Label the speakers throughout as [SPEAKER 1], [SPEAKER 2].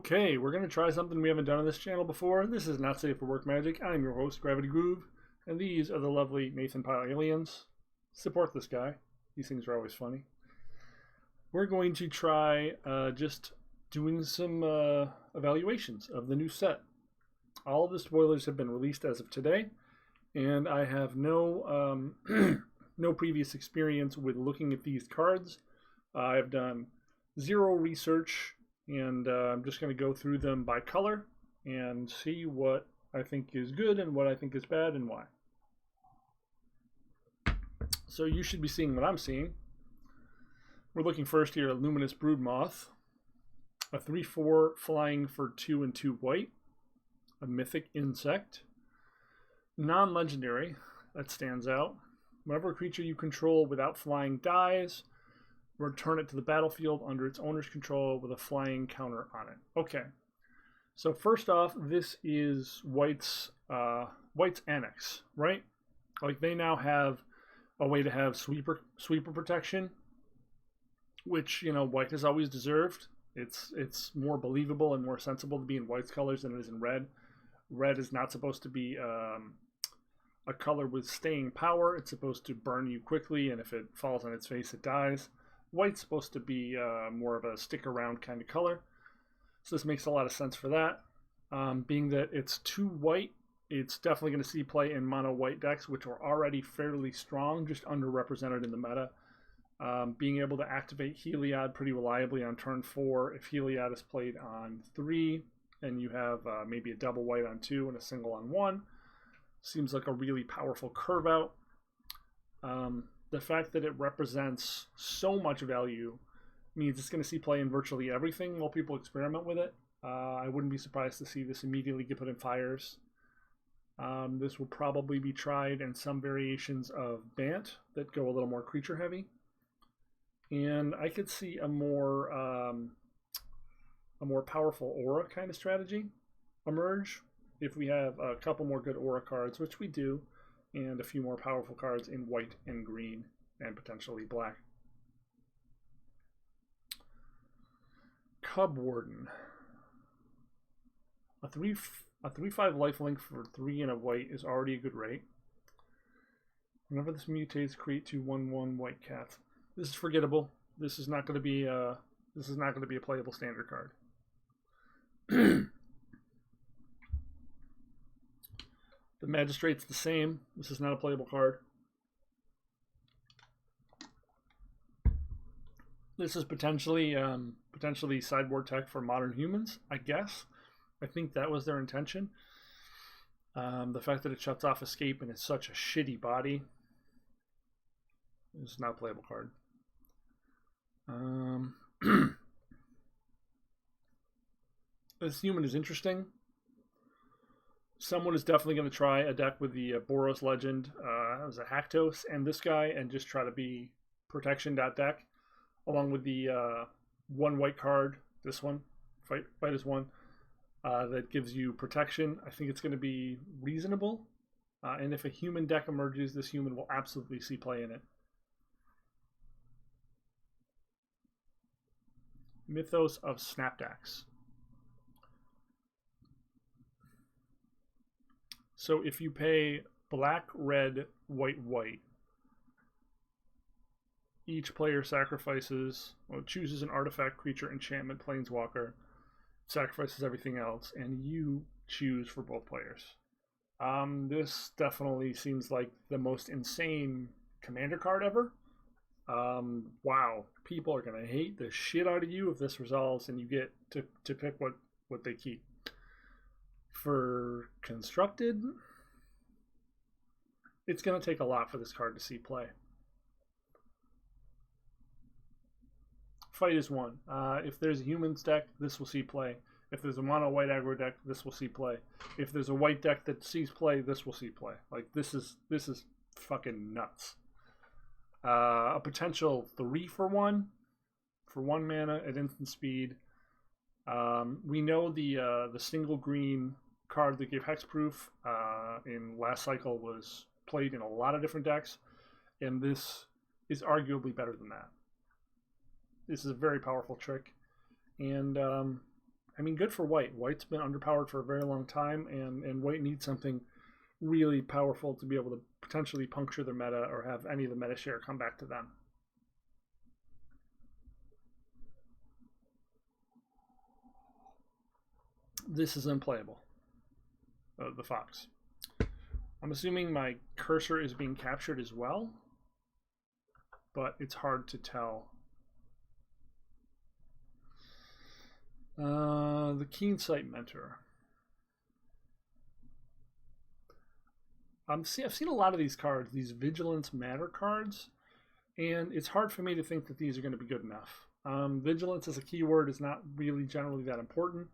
[SPEAKER 1] Okay, we're going to try something we haven't done on this channel before. This is Not Safe for Work Magic. I'm your host, Gravity Groove, and these are the lovely Nathan Pyle aliens. Support this guy. These things are always funny. We're going to try just doing some evaluations of the new set. All of the spoilers have been released as of today, and I have no no previous experience with looking at these cards. I've done zero research, and I'm just going to go through them by color and see what I think is good and what I think is bad and why. So you should be seeing what I'm seeing. We're looking first here at Luminous Broodmoth, a 3/4 flying for 2 and 2 white, a mythic insect, non-legendary, that stands out. Whenever a creature you control without flying dies, return it to the battlefield under its owner's control with a flying counter on it. Okay, so first off, this is White's annex, right? Like, they now have a way to have sweeper protection, which, you know, White has always deserved. It's more believable and more sensible to be in White's colors than it is in red. Red is not supposed to be a color with staying power. It's supposed to burn you quickly, and if it falls on its face, it dies. White's supposed to be more of a stick around kind of color, so this makes a lot of sense for that. Being that it's 2 white, it's definitely going to see play in mono white decks, which are already fairly strong, just underrepresented in the meta. Being able to activate Heliod pretty reliably on turn 4 if Heliod is played on 3 and you have maybe a double white on 2 and a single on 1 seems like a really powerful curve out. The fact that it represents so much value means it's going to see play in virtually everything while people experiment with it. I wouldn't be surprised to see this immediately get put in fires. This will probably be tried in some variations of Bant that go a little more creature heavy. And I could see a more powerful aura kind of strategy emerge if we have a couple more good aura cards, which we do, and a few more powerful cards in white and green and potentially black. Cub Warden, a 3/5 lifelink for 3 and a white is already a good rate. Whenever this mutates, create 2 1/1 white cats. This is forgettable. This is not going to be a playable standard card. The Magistrate's the same. This is not a playable card. This is potentially sideboard tech for modern humans, I guess. I think that was their intention. The fact that it shuts off escape and it's such a shitty body is not a playable card. This human is interesting. Someone is definitely going to try a deck with the Boros Legend as a Haktos and this guy and just try to be protection.deck along with the 1 white card, this one, fight is 1, that gives you protection. I think it's going to be reasonable, and if a human deck emerges, this human will absolutely see play in it. Mythos of Snapdax. So if you pay black, red, white, white, each player chooses an artifact, creature, enchantment, planeswalker, sacrifices everything else, and you choose for both players. This definitely seems like the most insane commander card ever. Wow, people are going to hate the shit out of you if this resolves and you get to pick what they keep. For constructed, it's going to take a lot for this card to see play. Fight is 1. If there's a humans deck, this will see play. If there's a mono white aggro deck, this will see play. If there's a white deck that sees play, this will see play. Like, this is fucking nuts. A potential 3/1 for 1 mana at instant speed. We know the single green card that gave hexproof in last cycle was played in a lot of different decks, and this is arguably better than that. This is a very powerful trick, and I mean, good for white. White's been underpowered for a very long time, and white needs something really powerful to be able to potentially puncture the meta or have any of the meta share come back to them. This is unplayable. The fox. I'm assuming my cursor is being captured as well, but it's hard to tell. The Keen Sight Mentor. I've seen a lot of these cards, these Vigilance Matter cards, and it's hard for me to think that these are going to be good enough. Vigilance as a keyword is not really generally that important,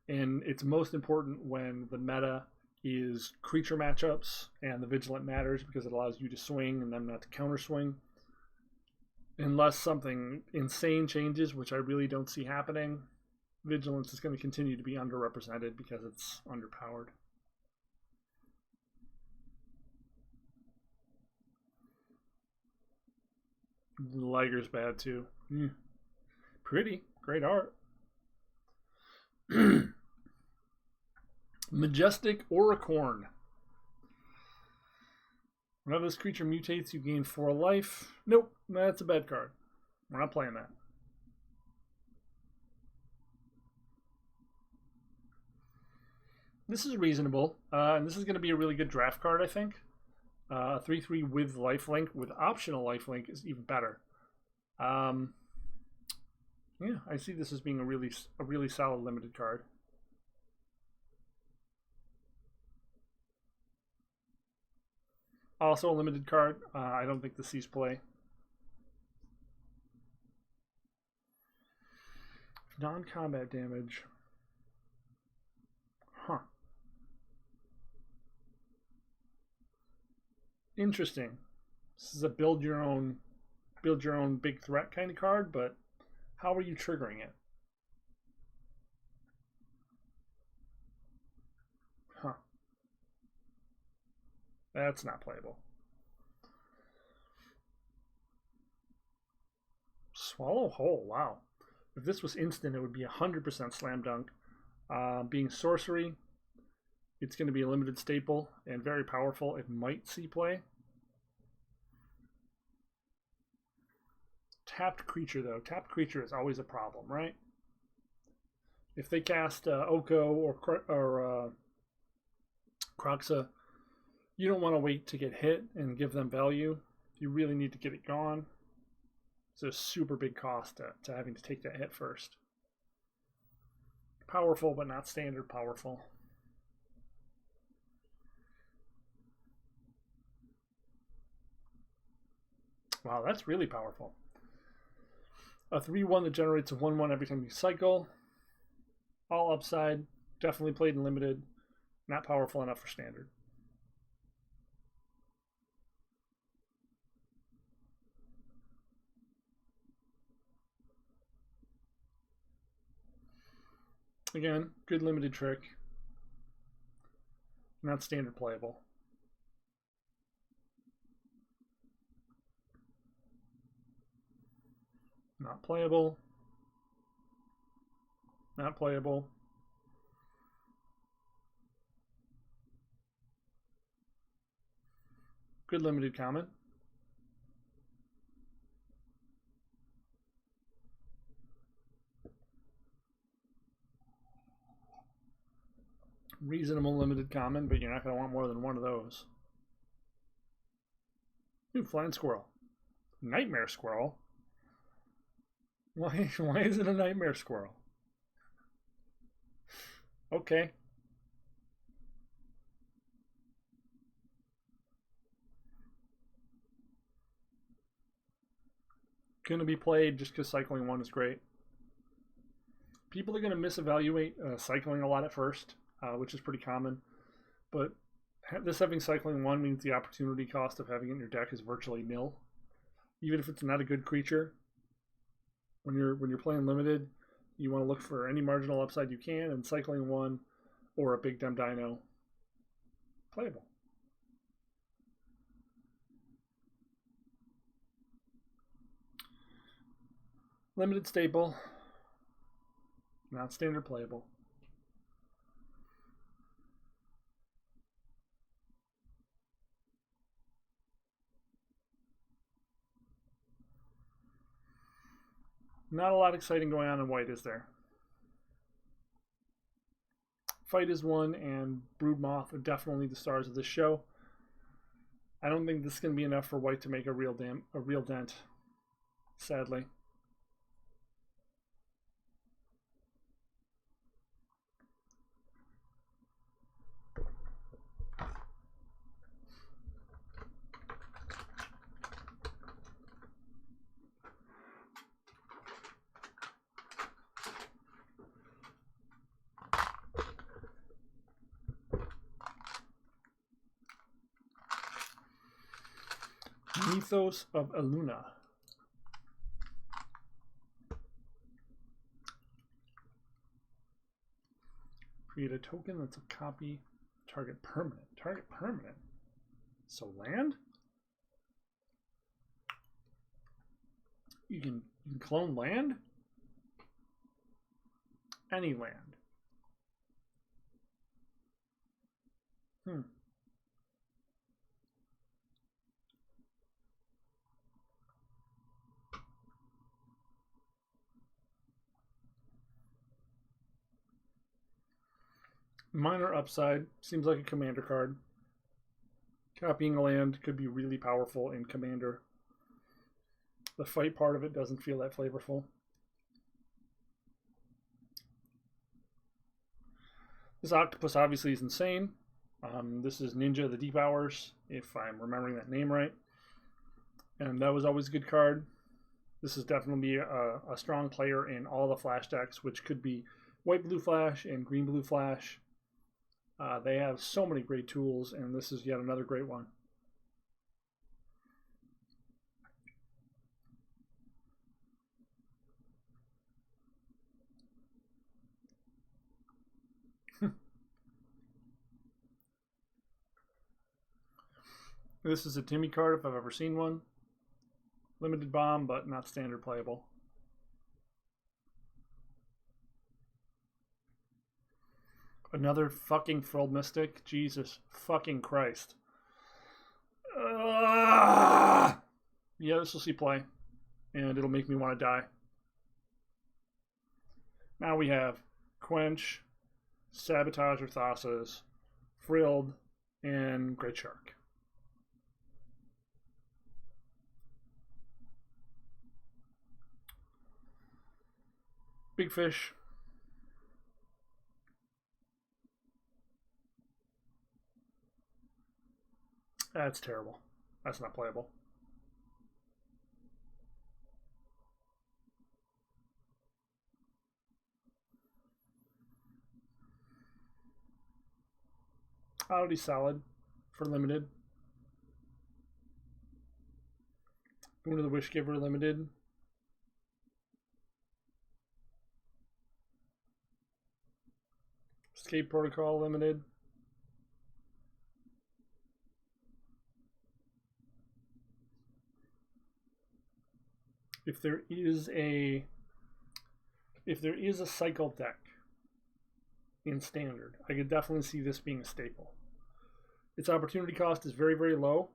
[SPEAKER 1] and it's most important when the meta is creature matchups, and the Vigilant matters because it allows you to swing and them not to counter swing. Unless something insane changes, which I really don't see happening, Vigilance is going to continue to be underrepresented because it's underpowered. Liger's bad too. Pretty. Great art. Majestic Auricorn. Whenever this creature mutates, you gain 4 life. Nope, that's a bad card. We're not playing that. This is reasonable, and this is going to be a really good draft card, I think. 3/3 with lifelink, with optional lifelink is even better. Yeah, I see this as being a really solid limited card. Also a limited card. I don't think this sees play. Non-combat damage. Huh. Interesting. This is a build your own big threat kind of card, but how are you triggering it? Huh. That's not playable. Swallow Whole, wow. If this was instant, it would be 100% slam dunk. Being sorcery, it's going to be a limited staple and very powerful. It might see play. Tapped creature, though. Tapped creature is always a problem, right? If they cast Oko or Kroxa, you don't want to wait to get hit and give them value. You really need to get it gone. It's a super big cost to having to take that hit first. Powerful, but not standard powerful. Wow, that's really powerful. A 3/1 that generates a 1/1 every time you cycle. All upside. Definitely played in limited. Not powerful enough for standard. Again, good limited trick. Not standard playable. Not playable. Not playable. Good limited common. Reasonable limited common, but you're not going to want more than one of those. Ooh, Flying Squirrel. Nightmare Squirrel? Why is it a Nightmare Squirrel? Okay. Going to be played just because cycling 1 is great. People are going to misevaluate cycling a lot at first, which is pretty common. But this having cycling 1 means the opportunity cost of having it in your deck is virtually nil. Even if it's not a good creature, when you're playing limited, you want to look for any marginal upside you can, and cycling 1 or a big dumb dino, playable. Limited staple. Not standard playable. Not a lot exciting going on in white, is there? Fight is one, and Broodmoth are definitely the stars of this show. I don't think this is going to be enough for white to make a real dent, sadly. Mythos of Eluna. Create a token that's a copy target permanent. Target permanent. So land? You can clone land? Any land. Minor upside. Seems like a commander card. Copying a land could be really powerful in commander. The fight part of it doesn't feel that flavorful. This octopus obviously is insane. This is Ninja the Deep Hours, if I'm remembering that name right. And that was always a good card. This is definitely a strong player in all the flash decks, which could be white-blue flash and green-blue flash. They have so many great tools, and this is yet another great one. This is a Timmy card if I've ever seen one. Limited bomb, but not standard playable. Another fucking Frilled Mystic. Jesus fucking Christ. Yeah, this will see play. And it'll make me want to die. Now we have Quench, Sabotage or Thassa's, Frilled, and Great Shark. Big Fish. That's terrible. That's not playable. Already solid for limited. Boon of the Wishgiver limited. Escape Protocol limited. If there is a cycle deck in standard, I could definitely see this being a staple. Its opportunity cost is very, very low,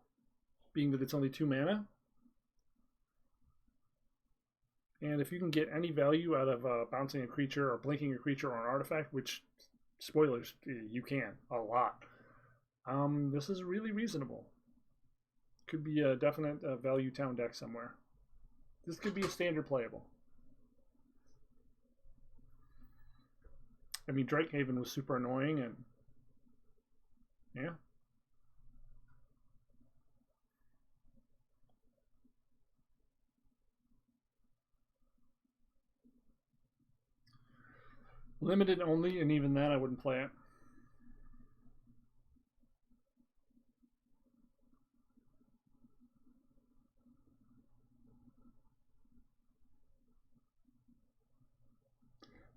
[SPEAKER 1] being that it's only 2 mana. And if you can get any value out of bouncing a creature or blinking a creature or an artifact, which, spoilers, you can, a lot. This is really reasonable. Could be a definite value town deck somewhere. This could be a standard playable. I mean, Drakehaven was super annoying, and yeah. Limited only, and even then I wouldn't play it.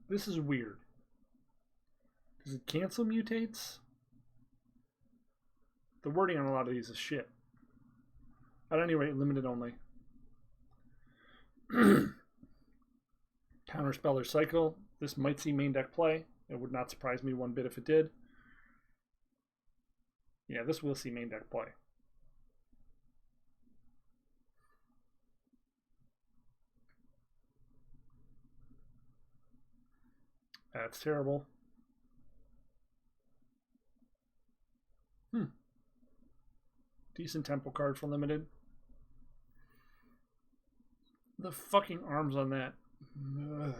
[SPEAKER 1] This is weird. Does it cancel mutates? The wording on a lot of these is shit. At any rate, limited only. Counterspell or cycle. This might see main deck play. It would not surprise me one bit if it did. Yeah, this will see main deck play. That's terrible. Decent tempo card for limited. The fucking arms on that. Ugh.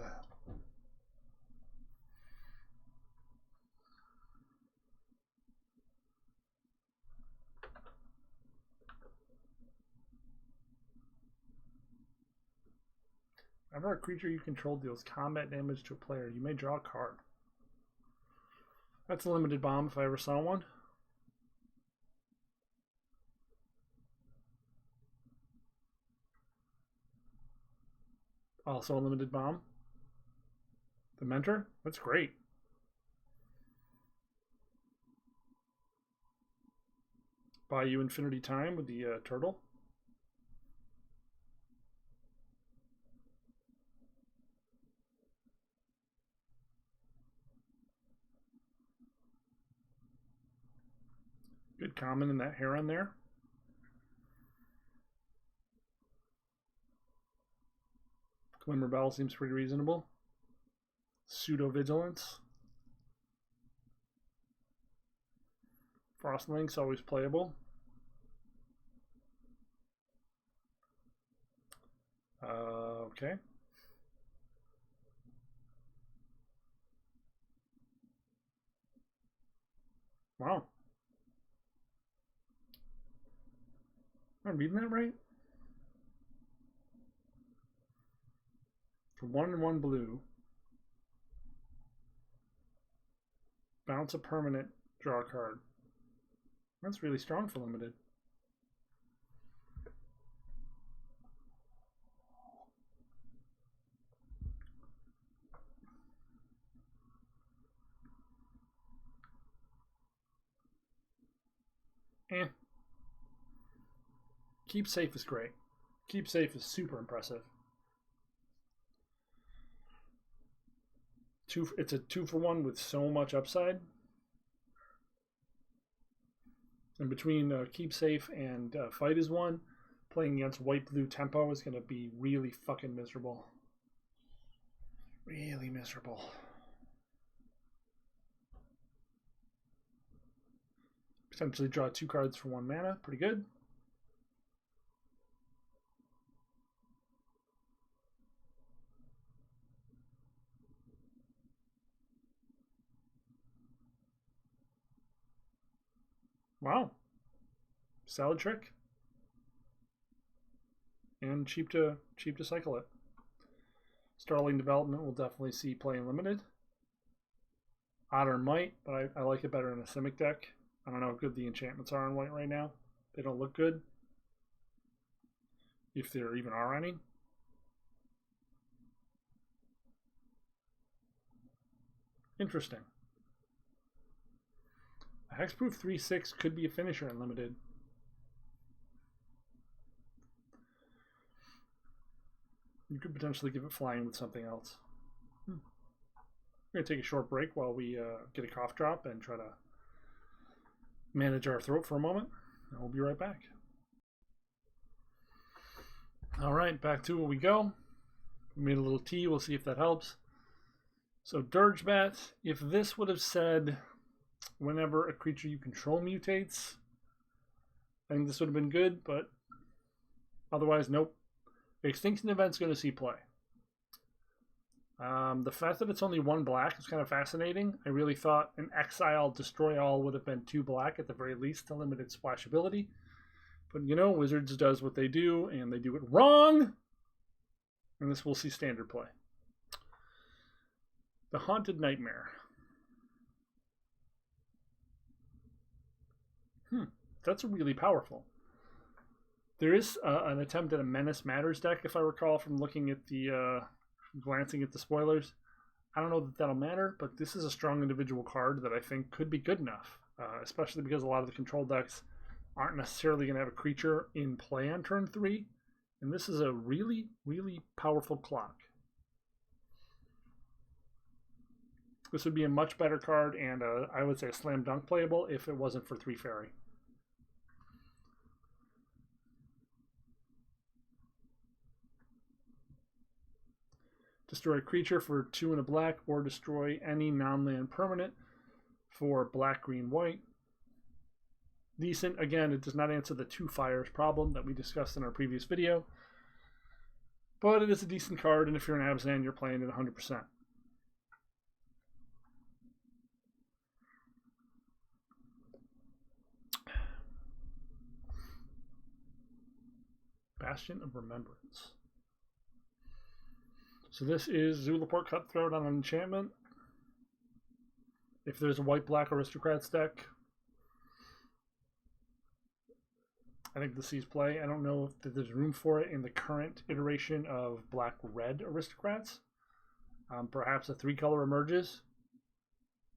[SPEAKER 1] Whenever a creature you control deals combat damage to a player, you may draw a card. That's a limited bomb if I ever saw one. Also a limited bomb. The Mentor? That's great. Buy you infinity time with the turtle. Good common in that heron there. Glimmer Bell seems pretty reasonable. Pseudo Vigilance. Frostlink's always playable. Okay. Wow. Am I reading that right? For 1/1 blue, bounce a permanent, draw a card. That's really strong for limited. Keep Safe is great. Keep Safe is super impressive. It's a 2-for-1 with so much upside. And between Keep Safe and Fight is One, playing against white-blue tempo is going to be really fucking miserable. Really miserable. Potentially draw 2 cards for 1 mana. Pretty good. Wow. Solid trick. And cheap to cycle it. Starling Development will definitely see play in limited. Otter might, but I like it better in a Simic deck. I don't know how good the enchantments are on white right now. They don't look good. If there even are any. Interesting. A Hexproof 3/6 could be a finisher in limited. You could potentially give it flying with something else. We're going to take a short break while we get a cough drop and try to manage our throat for a moment. And we'll be right back. All right, back to where we go. We made a little tea. We'll see if that helps. So Dirgebat, if this would have said whenever a creature you control mutates, I think this would have been good, but otherwise, nope. The Extinction Event's going to see play. The fact that it's only 1 black is kind of fascinating. I really thought an Exile Destroy All would have been 2 black at the very least to limit its splashability. But you know, Wizards does what they do, and they do it wrong! And this will see standard play. The Haunted Nightmare. That's really powerful. There is an attempt at a Menace Matters deck, if I recall, from looking at the glancing at the spoilers. I don't know that that'll matter, but this is a strong individual card that I think could be good enough, especially because a lot of the control decks aren't necessarily going to have a creature in play on turn 3, and this is a really, really powerful clock. This would be a much better card and I would say a slam dunk playable if it wasn't for 3 fairy. Destroy a creature for 2 and a black, or destroy any non-land permanent for black, green, white. Decent. Again, it does not answer the 2 fires problem that we discussed in our previous video. But it is a decent card, and if you're an Abzan, you're playing it 100%. Bastion of Remembrance. So this is Zulaport Cutthroat on an enchantment. If there's a white-black Aristocrats deck, I think this sees play. I don't know if there's room for it in the current iteration of black-red Aristocrats. Perhaps a 3-color emerges.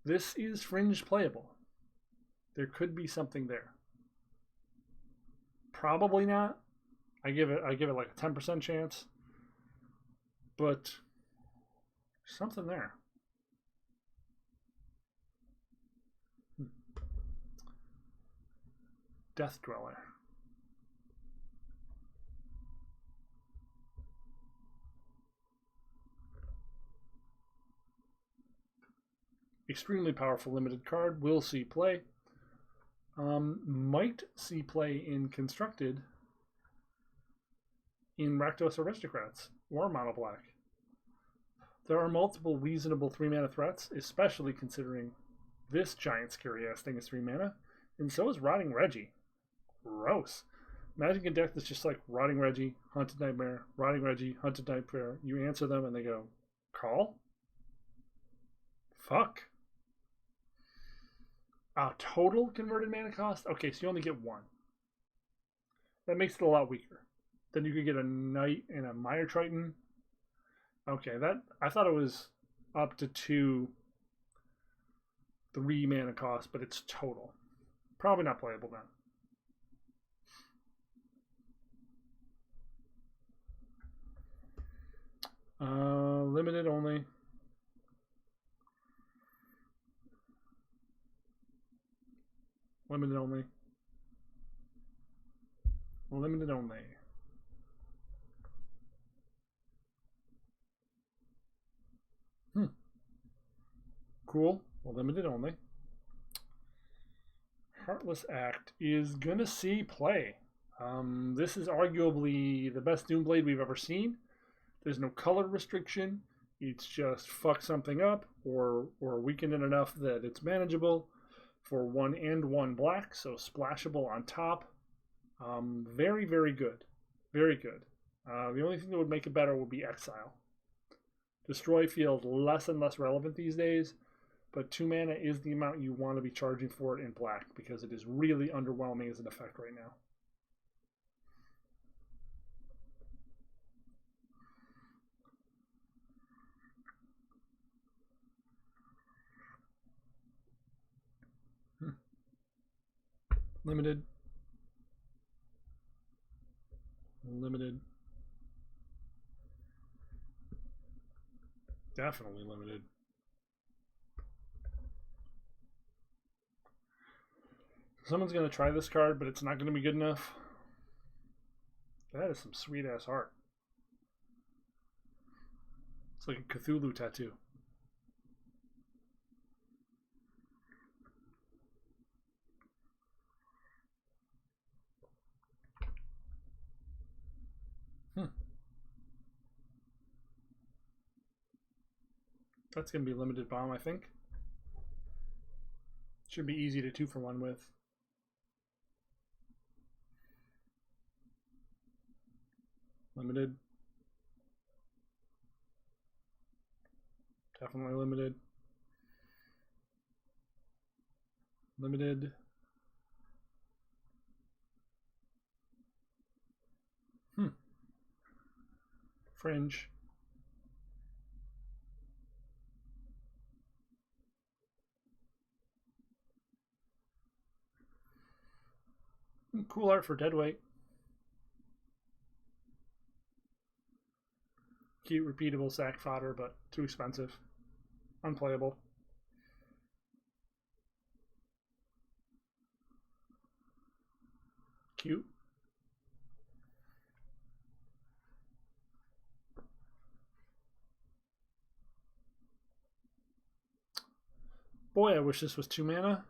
[SPEAKER 1] This is fringe playable. There could be something there. Probably not. I give it like a 10% chance. But something there. Death Dweller. Extremely powerful limited card. Will see play. Might see play in Constructed in Rakdos Aristocrats or Mono Black. There are multiple reasonable 3-mana threats, especially considering this giant scary ass thing is 3 mana, and so is Rotting Reggie. Gross. Imagine a deck that's just like Rotting Reggie, Hunted Nightmare, Rotting Reggie, Hunted Nightmare. You answer them and they go, call? Fuck. Total converted mana cost? Okay, so you only get 1. That makes it a lot weaker. Then you could get a Knight and a Mire Triton. Okay, that I thought it was up to 2 3 mana cost, but it's total. Probably not playable then. Limited only. Limited only. Limited only. Cool. Well, limited only. Heartless Act is gonna see play. This is arguably the best Doomblade we've ever seen. There's no color restriction. It's just fuck something up or weaken it enough that it's manageable for 1 and 1 black, so splashable on top. Very, very good. Very good. The only thing that would make it better would be Exile. Destroy feels less and less relevant these days, but 2 mana is the amount you want to be charging for it in black because it is really underwhelming as an effect right now. Limited. Limited. Definitely limited. Someone's going to try this card, but it's not going to be good enough. That is some sweet ass art. It's like a Cthulhu tattoo. That's going to be a limited bomb, I think. Should be easy to 2-for-1 with. Limited. Definitely limited. Limited. Fringe. Cool art for Deadweight. Cute, repeatable sack fodder, but too expensive. Unplayable. Cute. Boy, I wish this was 2 mana.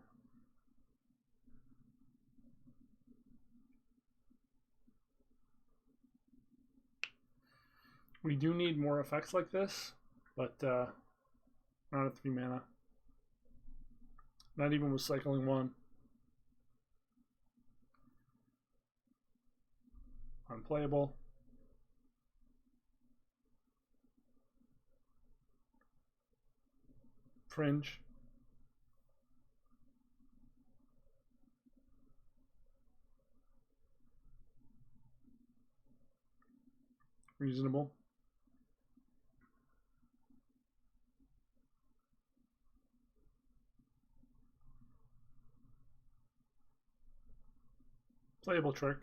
[SPEAKER 1] We do need more effects like this, but not at 3 mana. Not even with cycling 1. Unplayable. Fringe. Reasonable. Playable trick.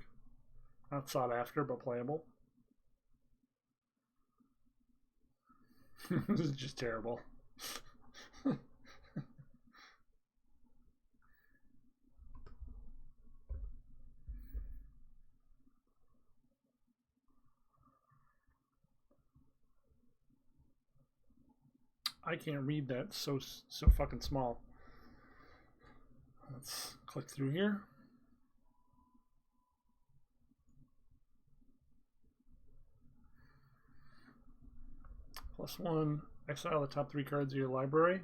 [SPEAKER 1] Not sought after, but playable. This is just terrible. I can't read that, so fucking small. Let's click through here. +1, exile the top 3 cards of your library.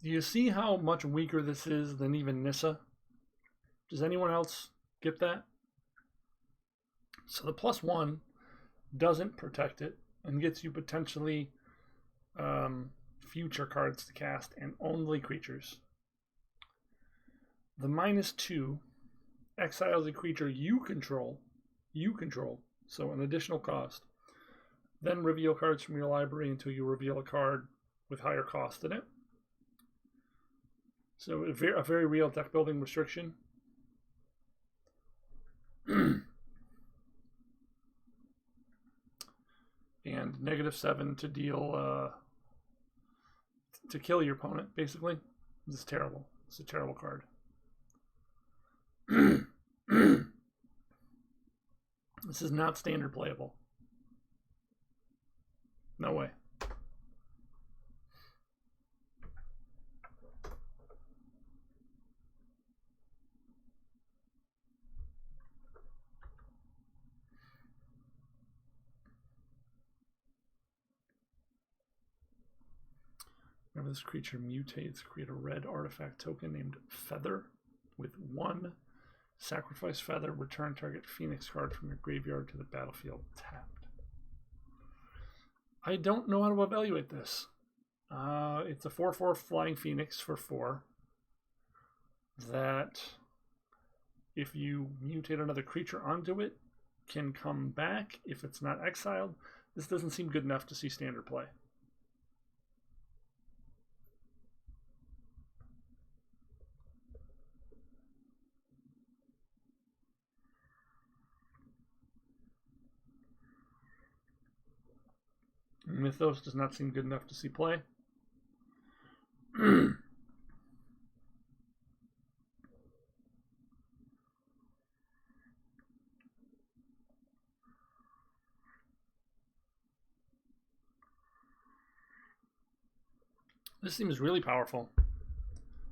[SPEAKER 1] Do you see how much weaker this is than even Nissa? Does anyone else get that? So the +1 doesn't protect it and gets you potentially future cards to cast and only creatures. The -2 exiles a creature you control, so an additional cost. Then reveal cards from your library until you reveal a card with higher cost in it. So a very real deck building restriction. And -7 to deal to kill your opponent, basically. This is terrible. It's a terrible card. This is not standard playable. No way. Whenever this creature mutates, create a red artifact token named Feather with 1 sacrifice Feather, return target Phoenix card from your graveyard to the battlefield tapped. I don't know how to evaluate this. It's a 4/4 flying Phoenix for 4 that if you mutate another creature onto it can come back if it's not exiled. This doesn't seem good enough to see standard play. Mythos does not seem good enough to see play. This seems really powerful.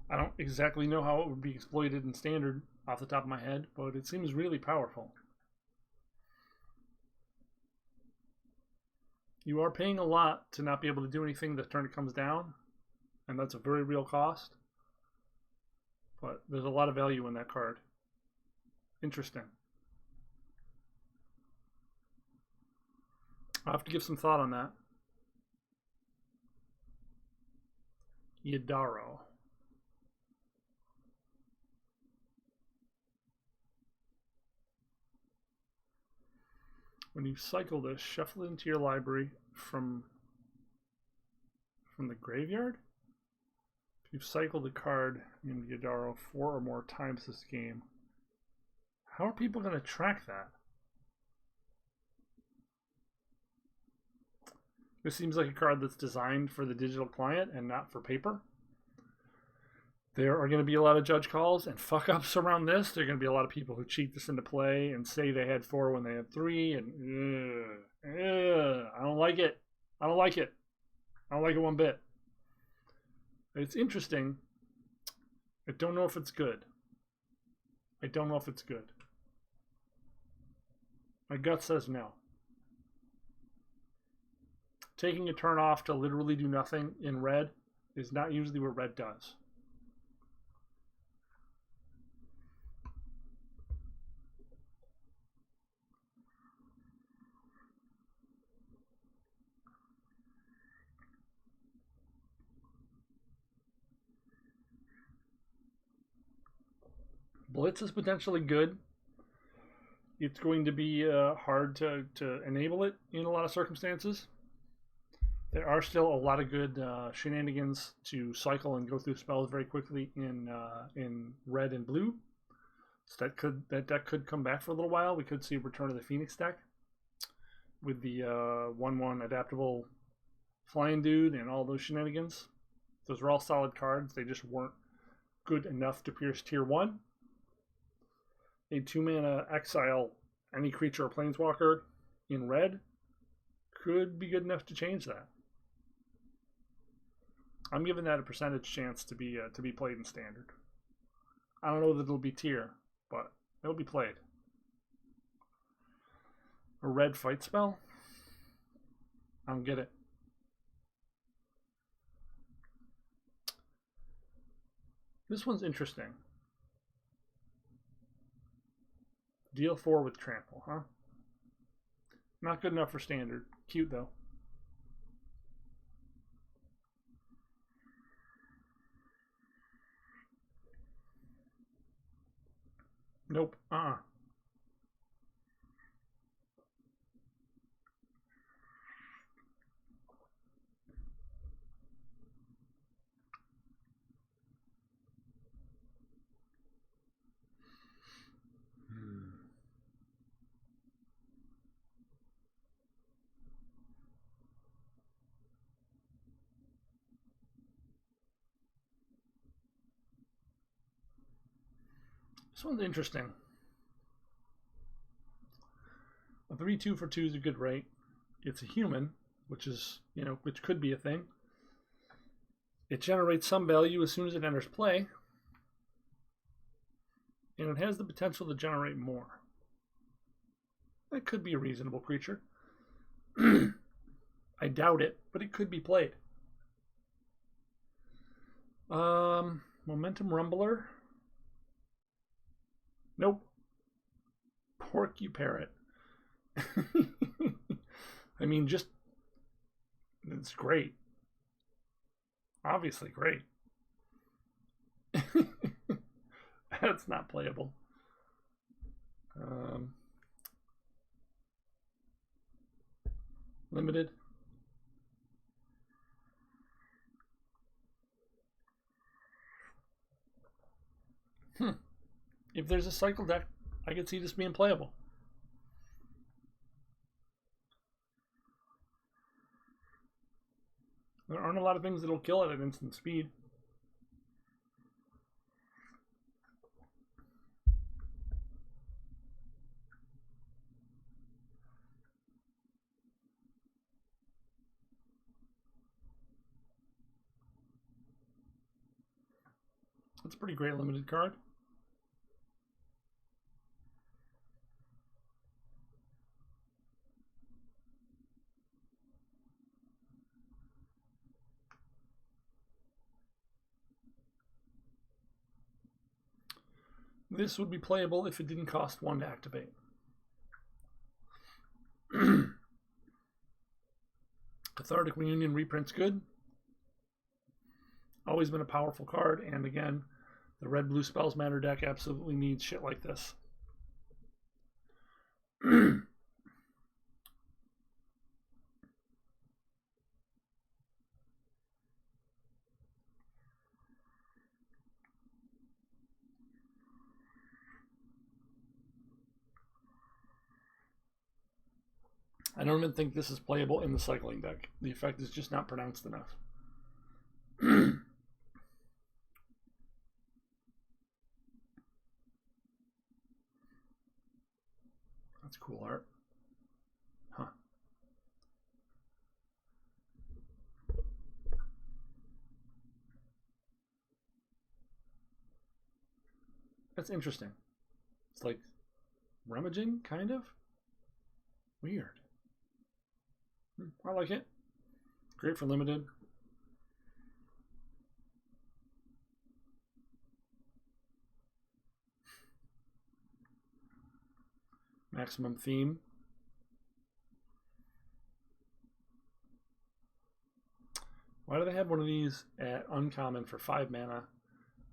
[SPEAKER 1] I don't exactly know how it would be exploited in standard off the top of my head, but it seems really powerful. You are paying a lot to not be able to do anything the turn it comes down, and that's a very real cost. But there's a lot of value in that card. Interesting. I'll have to give some thought on that. Yadaro. When you cycle this, shuffle it into your library from the graveyard. If you've cycled a card in Yadaro 4 or more times this game, how are people going to track that? This seems like a card that's designed for the digital client and not for paper. There are going to be a lot of judge calls and fuck-ups around this. There are going to be a lot of people who cheat this into play and say they had 4 when they had 3. And I don't like it. I don't like it. I don't like it one bit. It's interesting. I don't know if it's good. I don't know if it's good. My gut says no. Taking a turn off to literally do nothing in red is not usually what red does. Blitz is potentially good. It's going to be hard to enable it in a lot of circumstances. There are still a lot of good shenanigans to cycle and go through spells very quickly in red and blue. So that deck could come back for a little while. We could see Return of the Phoenix deck with the 1/1 adaptable flying dude and all those shenanigans. Those were all solid cards. They just weren't good enough to pierce tier 1. A 2-mana exile any creature or planeswalker in red could be good enough to change that. I'm giving that a percentage chance to be played in standard. I don't know that it'll be tier, but it'll be played. A red fight spell? I don't get it. This one's interesting. Deal 4 with trample, huh? Not good enough for standard. Cute though. Nope. This one's interesting. A 3/2 for 2 is a good rate. It's a human, which is, which could be a thing. It generates some value as soon as it enters play. And it has the potential to generate more. That could be a reasonable creature. I doubt it, but it could be played. Momentum Rumbler. Nope. Pork you parrot. I mean, it's great. Obviously great. That's not playable. Limited. If there's a cycle deck, I could see this being playable. There aren't a lot of things that'll kill it at instant speed. That's a pretty great limited card. This would be playable if it didn't cost 1 to activate. Cathartic Reunion reprint's good. Always been a powerful card, and again, the red-blue Spells Matter deck absolutely needs shit like this. I don't even think this is playable in the cycling deck. The effect is just not pronounced enough. That's cool art. Huh. That's interesting. It's like rummaging, kind of. Weird. I like it. Great for limited. Maximum theme. Why do they have one of these at uncommon for 5 mana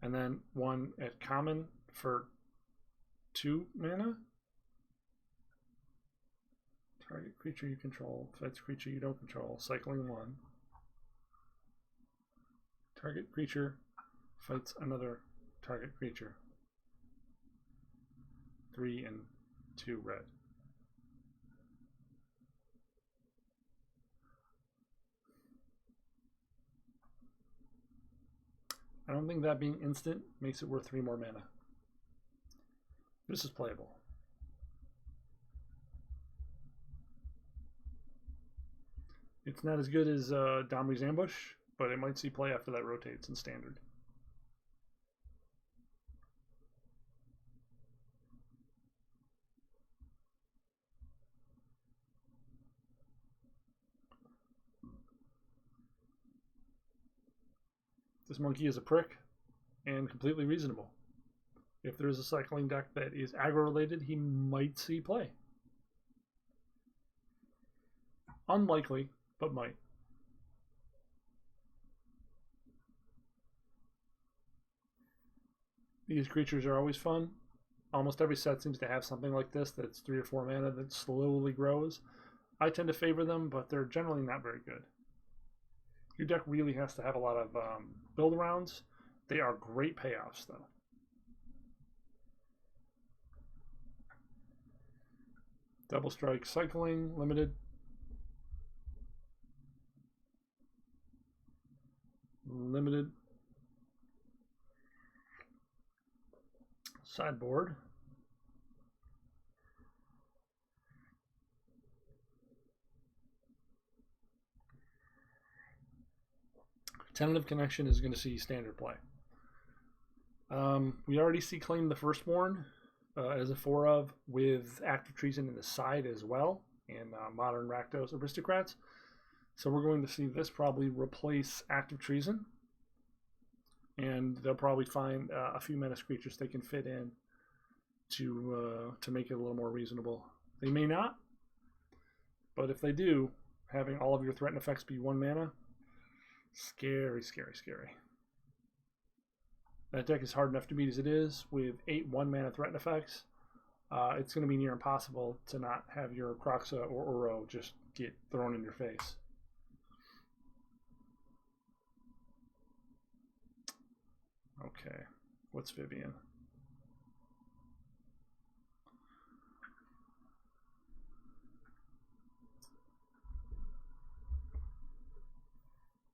[SPEAKER 1] and then one at common for 2 mana? Target creature you control, fights creature you don't control, cycling 1. Target creature fights another target creature. 3 and 2 red. I don't think that being instant makes it worth 3 more mana. This is playable. It's not as good as Domri's Ambush, but it might see play after that rotates in standard. This monkey is a prick and completely reasonable. If there's a cycling deck that is aggro related, he might see play. Unlikely, but might. These creatures are always fun. Almost every set seems to have something like this that's 3 or 4 mana that slowly grows. I tend to favor them, but they're generally not very good. Your deck really has to have a lot of build arounds. They are great payoffs, though. Double strike cycling, limited. Limited. Sideboard. Tentative Connection is going to see standard play. We already see Claim the Firstborn as a 4-of with Active Treason in the side as well in Modern Rakdos Aristocrats. So we're going to see this probably replace Active Treason. And they'll probably find a few menace creatures they can fit in to make it a little more reasonable. They may not, but if they do, having all of your threatened effects be 1 mana, scary, scary, scary. That deck is hard enough to beat as it is with 8 1-mana threatened effects. It's going to be near impossible to not have your Kroxa or Uro just get thrown in your face. Okay, what's Vivian?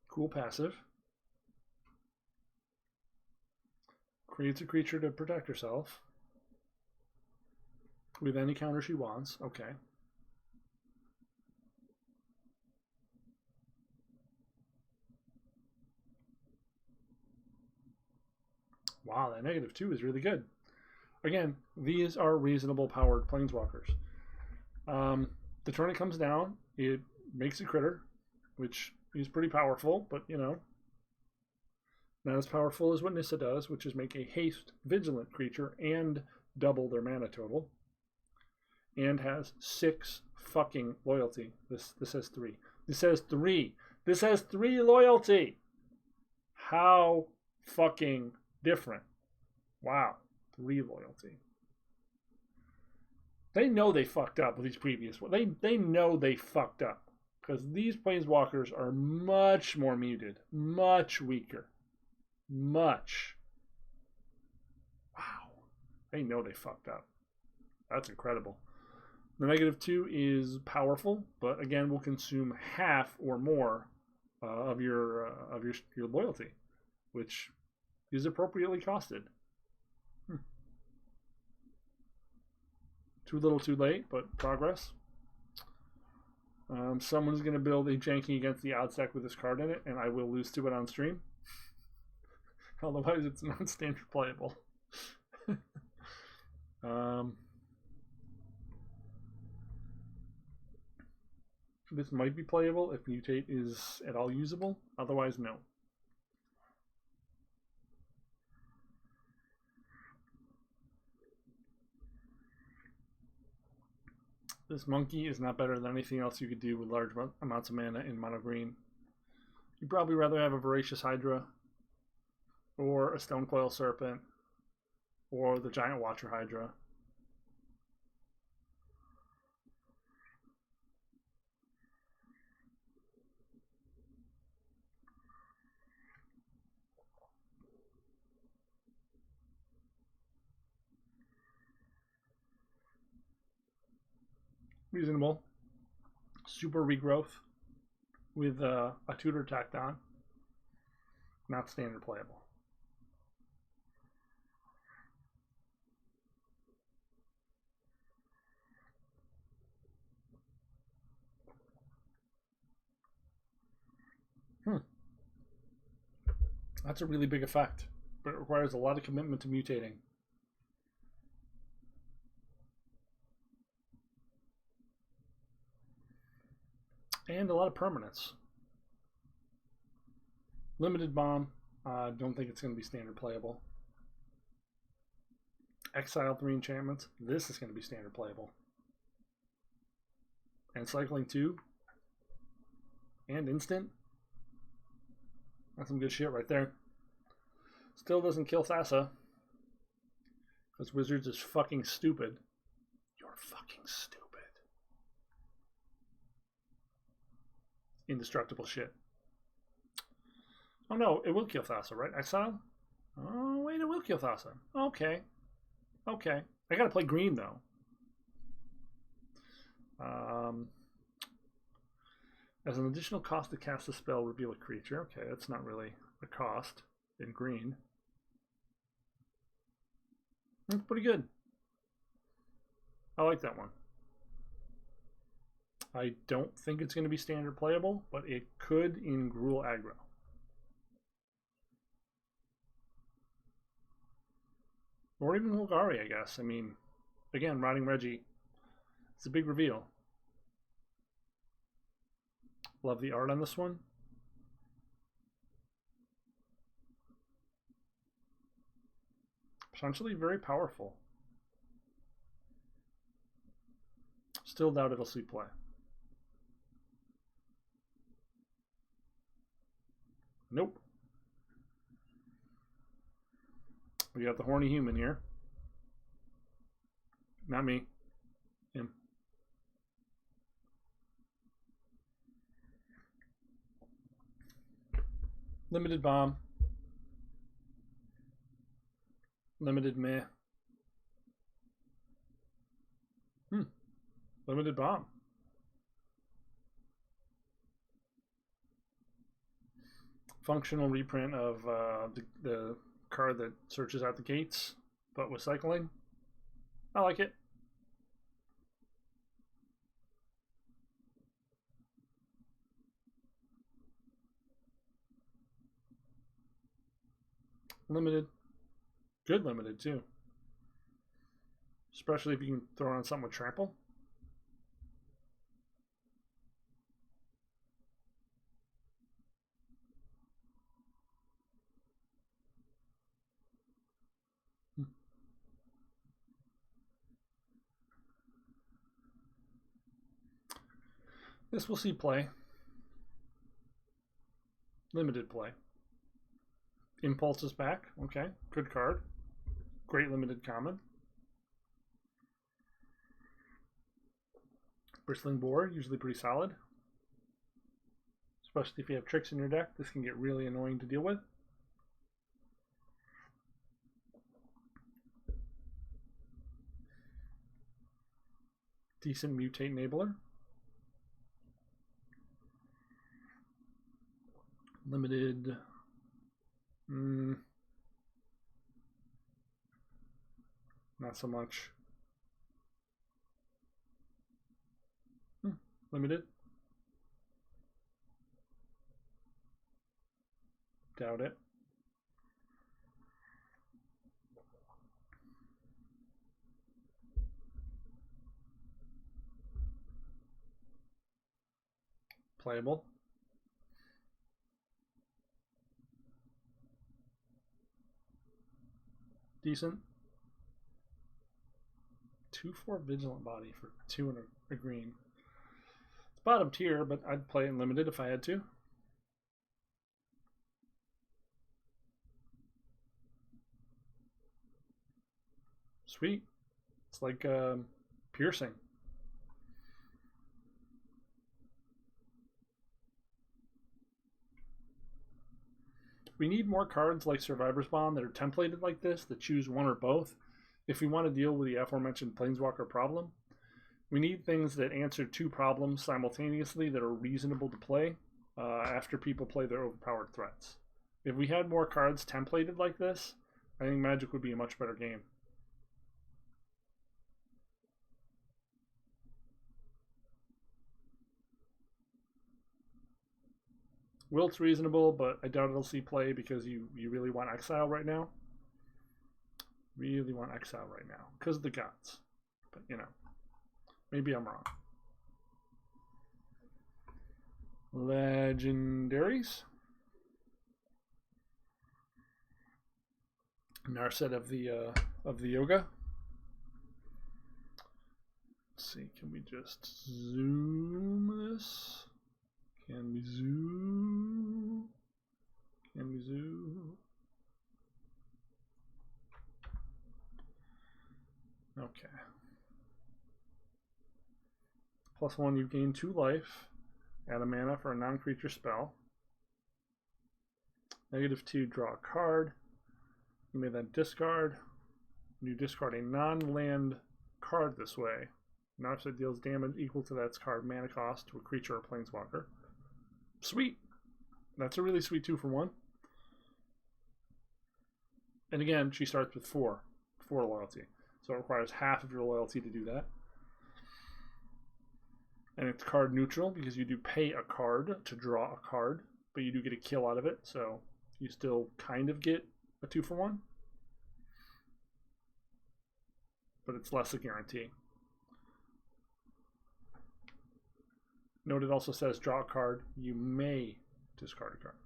[SPEAKER 1] Cool passive. Creates a creature to protect herself with any counter she wants. Okay. Wow, that -2 is really good. Again, these are reasonable powered planeswalkers. The turn it comes down, it makes a critter, which is pretty powerful, but you know, not as powerful as what Nissa does, which is make a haste vigilant creature and double their mana total. And has 6 fucking loyalty. This has 3. This has 3. This has 3 loyalty. How fucking different. Wow. 3 loyalty. They know they fucked up with these previous ones. They know they fucked up. Because these planeswalkers are much more muted. Much weaker. Much. Wow. They know they fucked up. That's incredible. The -2 is powerful, but again will consume half or more of your loyalty, which is appropriately costed. Too little, too late, but progress. Someone's going to build a janky against the odds deck with this card in it, and I will lose to it on stream. Otherwise, it's non-standard playable. This might be playable if Mutate is at all usable. Otherwise, no. This monkey is not better than anything else you could do with large amounts of mana in mono green. You'd probably rather have a Voracious Hydra, or a Stonecoil Serpent, or the Giant Watcher Hydra. Reasonable. Super regrowth with a tutor tacked on. Not standard playable. That's a really big effect, but it requires a lot of commitment to mutating. And a lot of permanence. Limited Bomb. Don't think it's going to be standard playable. Exile 3 enchantments. This is going to be standard playable. And cycling 2. And instant. That's some good shit right there. Still doesn't kill Thassa. Because Wizards is fucking stupid. You're fucking stupid. Indestructible shit. Oh no, it will kill Thassa, right? Exile? Oh wait, it will kill Thassa. Okay. Okay. I gotta play green though. As an additional cost to cast a spell, reveal a creature. Okay, that's not really a cost in green. That's pretty good. I like that one. I don't think it's going to be standard playable, but it could in Gruul aggro. Or even Ikoria, I guess. I mean, again, Riding Reggie. It's a big reveal. Love the art on this one. Potentially very powerful. Still doubt it'll see play. Nope. We got the horny human here. Not me. Him. Limited Bomb. Limited meh. Limited Bomb. Functional reprint of the card that searches out the gates, but with cycling. I like it. Limited. Good limited, too. Especially if you can throw on something with trample. This will see play. Limited play. Impulse is back. Okay, good card. Great limited common. Bristling Boar, usually pretty solid. Especially if you have tricks in your deck, this can get really annoying to deal with. Decent mutate enabler. Limited. Not so much. Limited. Doubt it. Playable. Decent. 2/4 Vigilant Body for 2 and a green. It's bottom tier, but I'd play it in limited if I had to. Sweet. It's like piercing. We need more cards like Survivor's Bond that are templated like this, that choose one or both. If we want to deal with the aforementioned Planeswalker problem, we need things that answer 2 problems simultaneously that are reasonable to play after people play their overpowered threats. If we had more cards templated like this, I think Magic would be a much better game. Wilt's reasonable, but I doubt it'll see play because you really want Exile right now. Really want Exile right now because of the gods. But, you know, maybe I'm wrong. Legendaries. Narset of the Yoga. Let's see, can we just zoom this? Can we zoom? Can we zoom? Okay. +1, you gain 2 life. Add a mana for a non-creature spell. -2, draw a card. You may then discard. You discard a non-land card this way. Narset deals damage equal to that card's mana cost to a creature or planeswalker. Sweet. That's a really sweet 2-for-1. And again, she starts with 4 loyalty. So it requires half of your loyalty to do that. And it's card neutral because you do pay a card to draw a card, but you do get a kill out of it, so you still kind of get a 2-for-1. But it's less a guarantee. Note it also says draw a card. You may discard a card.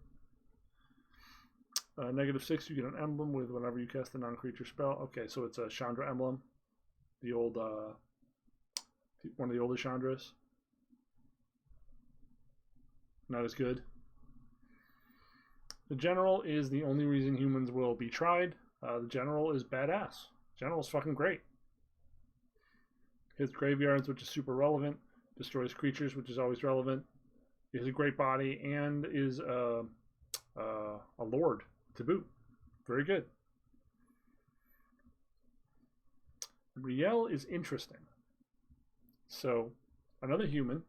[SPEAKER 1] -6, you get an emblem with whenever you cast a non-creature spell. Okay, so it's a Chandra emblem. The old, one of the older Chandras. Not as good. The General is the only reason humans will be tried. The General is badass. General is fucking great. Hits graveyards, which is super relevant. Destroys creatures, which is always relevant. He has a great body and is a lord to boot. Very good. Riel is interesting. So, another human.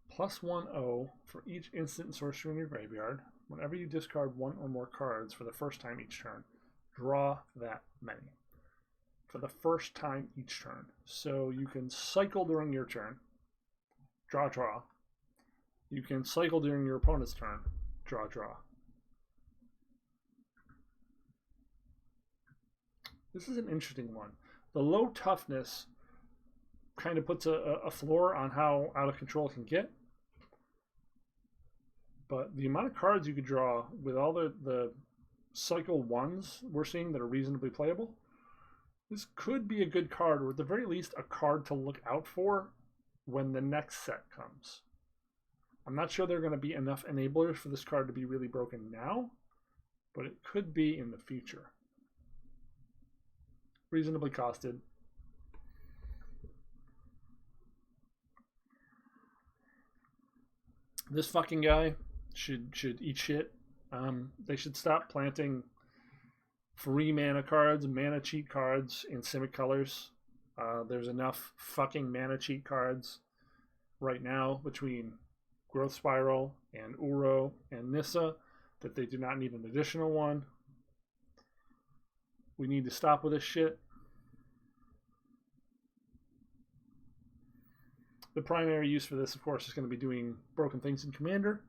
[SPEAKER 1] +1/0 for each instant and sorcery in your graveyard. Whenever you discard 1 or more cards for the first time each turn, draw that many. For the first time each turn. So you can cycle during your turn. Draw. You can cycle during your opponent's turn. Draw. This is an interesting one. The low toughness kind of puts a floor on how out of control it can get. But the amount of cards you could draw with all the cycle 1s we're seeing that are reasonably playable, this could be a good card, or at the very least a card to look out for when the next set comes. I'm not sure there are going to be enough enablers for this card to be really broken now, but it could be in the future. Reasonably costed. This fucking guy should eat shit. They should stop planting free mana cards, mana cheat cards in Simic colors. There's enough fucking mana cheat cards right now between Growth Spiral and Uro and Nissa that they do not need an additional one. We need to stop with this shit. The primary use for this, of course, is going to be doing broken things in Commander.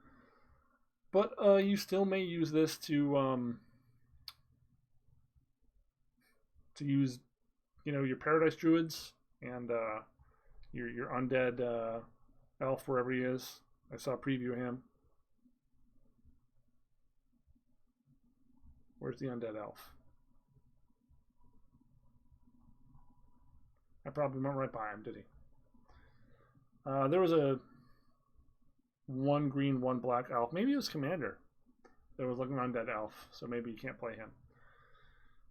[SPEAKER 1] But you still may use this to use, you know, your Paradise Druids and your undead elf, wherever he is. I saw a preview of him. Where's the undead elf? I probably went right by him, did he? There was a 1 green, 1 black elf. Maybe it was Commander. There was like an undead elf, so maybe you can't play him.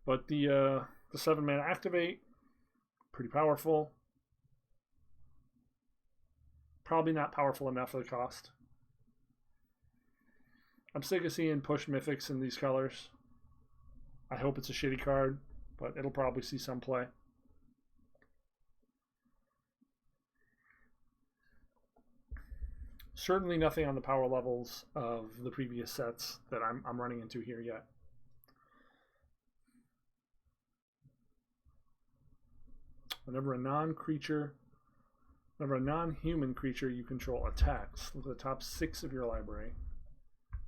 [SPEAKER 1] But the 7 mana activate, pretty powerful. Probably not powerful enough for the cost. I'm sick of seeing push mythics in these colors. I hope it's a shitty card, but it'll probably see some play. Certainly nothing on the power levels of the previous sets that I'm running into here yet. Whenever a non-human creature you control attacks, look at the top 6 of your library.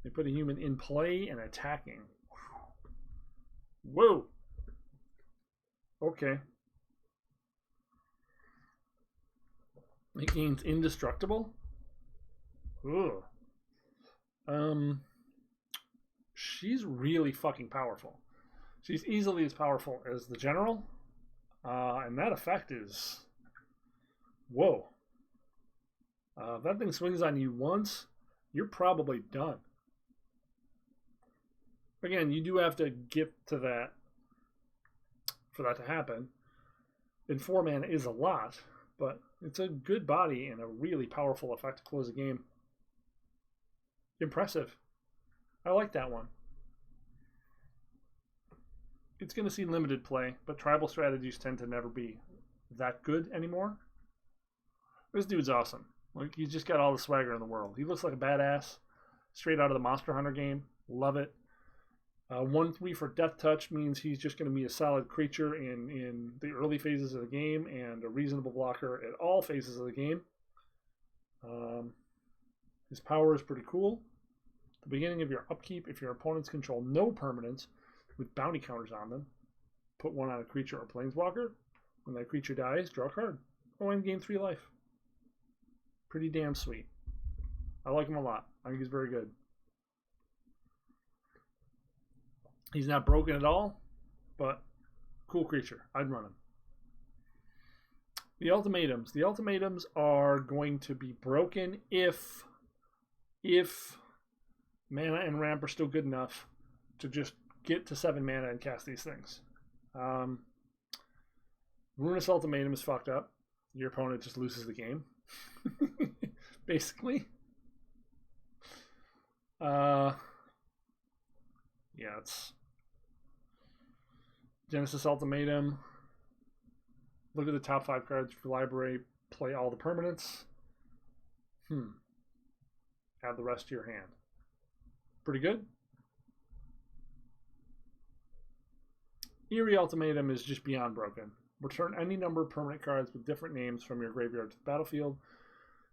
[SPEAKER 1] They put a human in play and attacking. Whoa! Okay. It gains indestructible? Ugh. She's really fucking powerful. She's easily as powerful as the general. And that effect is... Whoa. If that thing swings on you once, you're probably done. Again, you do have to get to that for that to happen. And 4 mana is a lot, but it's a good body and a really powerful effect to close a game. Impressive. I like that one. It's going to see limited play, but tribal strategies tend to never be that good anymore. This dude's awesome. Like, he's just got all the swagger in the world. He looks like a badass, straight out of the Monster Hunter game. Love it. 1/3 for Death Touch means he's just going to be a solid creature in the early phases of the game and a reasonable blocker at all phases of the game. His power is pretty cool. At the beginning of your upkeep, if your opponents control no permanents with bounty counters on them, put 1 on a creature or planeswalker. When that creature dies, draw a card. Oh, and gain 3 life. Pretty damn sweet. I like him a lot. I think he's very good. He's not broken at all, but cool creature. I'd run him. The ultimatums. The ultimatums are going to be broken if mana and ramp are still good enough to just get to 7 mana and cast these things. Ruinous Ultimatum is fucked up. Your opponent just loses the game. Basically. Yeah, it's Genesis Ultimatum. Look at the top 5 cards for library. Play all the permanents. Add the rest to your hand. Pretty good. Eerie Ultimatum is just beyond broken. Return any number of permanent cards with different names from your graveyard to the battlefield.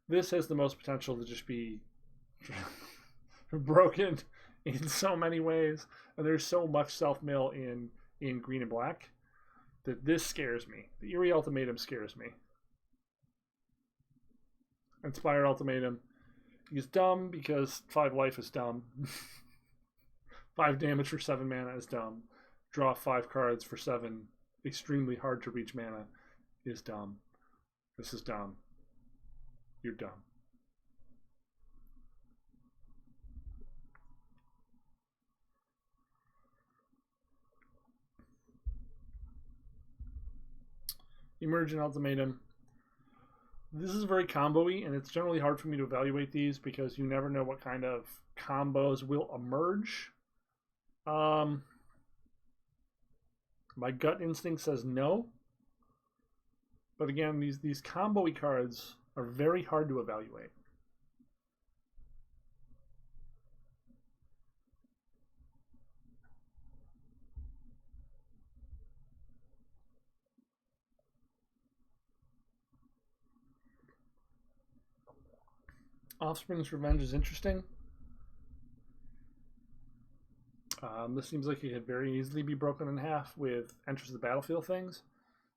[SPEAKER 1] This has the most potential to just be broken in so many ways. And there's so much self-mill in green and black that this scares me. The Eerie Ultimatum scares me. Inspired Ultimatum is dumb because 5 life is dumb. 5 damage for 7 mana is dumb. Draw 5 cards for 7 extremely hard to reach mana is dumb. This is dumb. You're dumb. Emergent Ultimatum. This is very combo-y, and it's generally hard for me to evaluate these because you never know what kind of combos will emerge. My gut instinct says no. But again, these combo-y cards are very hard to evaluate. Offspring's Revenge is interesting. This seems like it could very easily be broken in half with Enters the Battlefield things,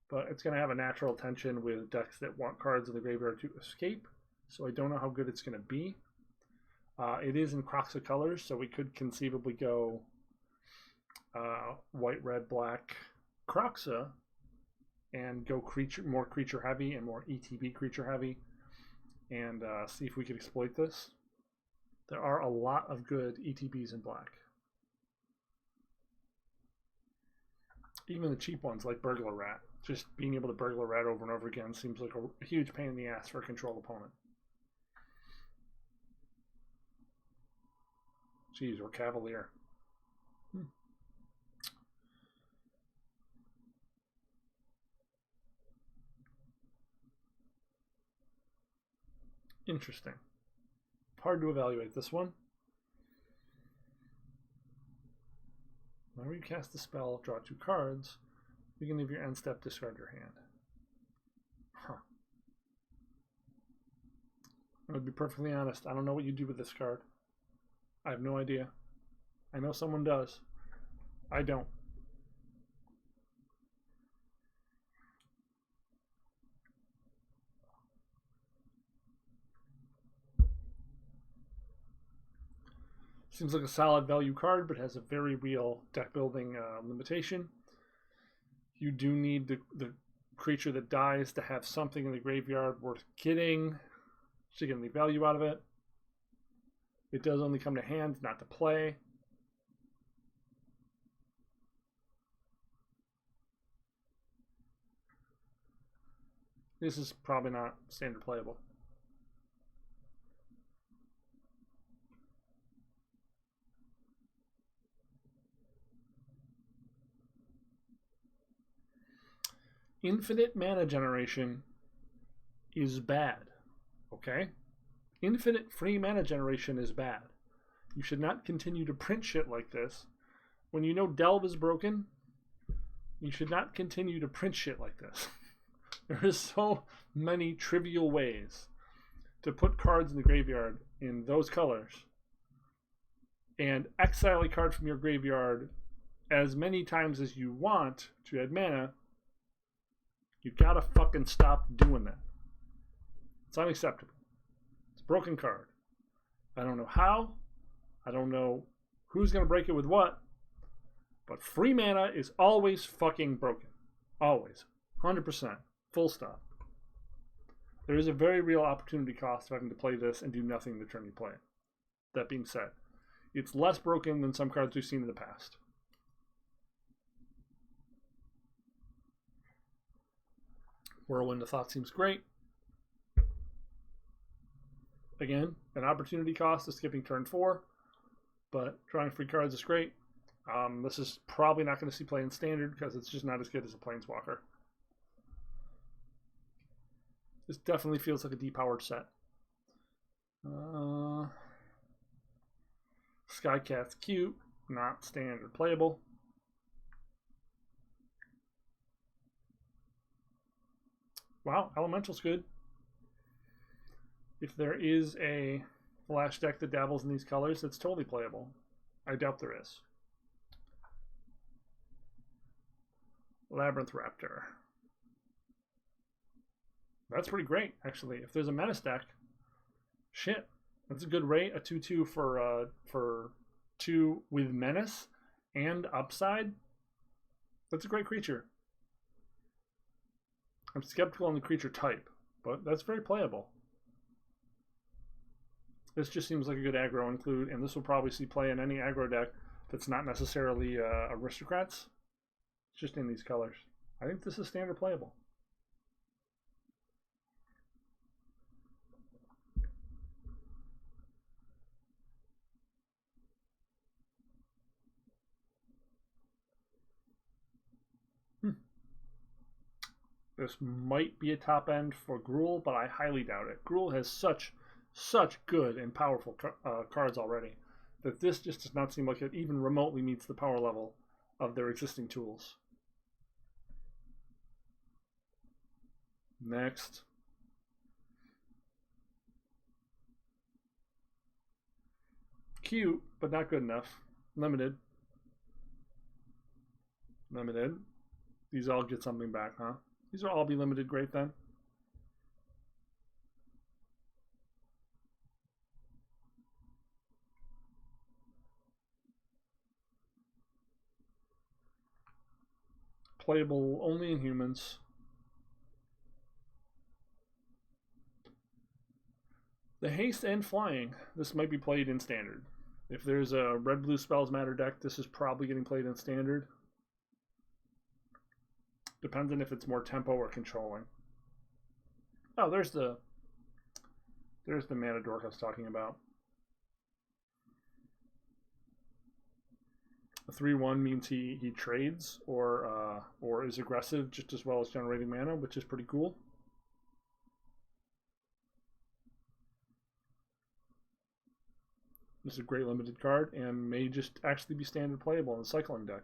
[SPEAKER 1] but it's going to have a natural tension with decks that want cards in the graveyard to escape, so I don't know how good it's going to be. It is in Kroxa colors, so we could conceivably go white, red, black Kroxa and go more creature heavy and more ETB creature heavy, and see if we could exploit this. There are a lot of good ETBs in black. Even the cheap ones like Burglar Rat. Just being able to Burglar Rat over and over again seems like a huge pain in the ass for a control opponent. Jeez, or Cavalier. Interesting. Hard to evaluate this one. Whenever you cast a spell, draw 2 cards. Beginning of your end step, discard your hand. Huh. I'm going to be perfectly honest. I don't know what you do with this card. I have no idea. I know someone does. I don't. Seems like a solid value card, but has a very real deck building limitation. You do need the creature that dies to have something in the graveyard worth getting to get any value out of it. It does only come to hand, not to play. This is probably not standard playable. Infinite mana generation is bad, okay? Infinite free mana generation is bad. You should not continue to print shit like this. When you know Delve is broken, you should not continue to print shit like this. There is so many trivial ways to put cards in the graveyard in those colors and exile a card from your graveyard as many times as you want to add mana. You gotta fucking stop doing that. It's unacceptable. It's a broken card. I don't know how. I don't know who's gonna break it with what. But free mana is always fucking broken. Always. 100%. Full stop. There is a very real opportunity cost of having to play this and do nothing the turn you play it. That being said, it's less broken than some cards we've seen in the past. Whirlwind of Thought seems great. Again, an opportunity cost of skipping turn 4, but drawing free cards is great. This is probably not going to see play in Standard because it's just not as good as a Planeswalker. This definitely feels like a depowered set. Skycat's cute, not standard playable. Wow, Elemental's good. If there is a Flash deck that dabbles in these colors, it's totally playable. I doubt there is. Labyrinth Raptor. That's pretty great, actually. If there's a Menace deck, shit. That's a good rate. A 2/2 for 2 with Menace and Upside. That's a great creature. I'm skeptical on the creature type, but that's very playable. This just seems like a good aggro include, and this will probably see play in any aggro deck that's not necessarily Aristocrats. It's just in these colors. I think this is standard playable. This might be a top end for Gruul, but I highly doubt it. Gruul has such good and powerful cards already that this just does not seem like it even remotely meets the power level of their existing tools. Next. Cute, but not good enough. Limited. Limited. These all get something back, huh? These will all be limited. Great then. Playable only in humans. The haste and flying. This might be played in standard. If there's a red-blue spells matter deck, this is probably getting played in standard. Depends on if it's more tempo or controlling. Oh, there's the mana dork I was talking about. A 3/1 means he trades or is aggressive just as well as generating mana, which is pretty cool. This is a great limited card and may just actually be standard playable in the cycling deck.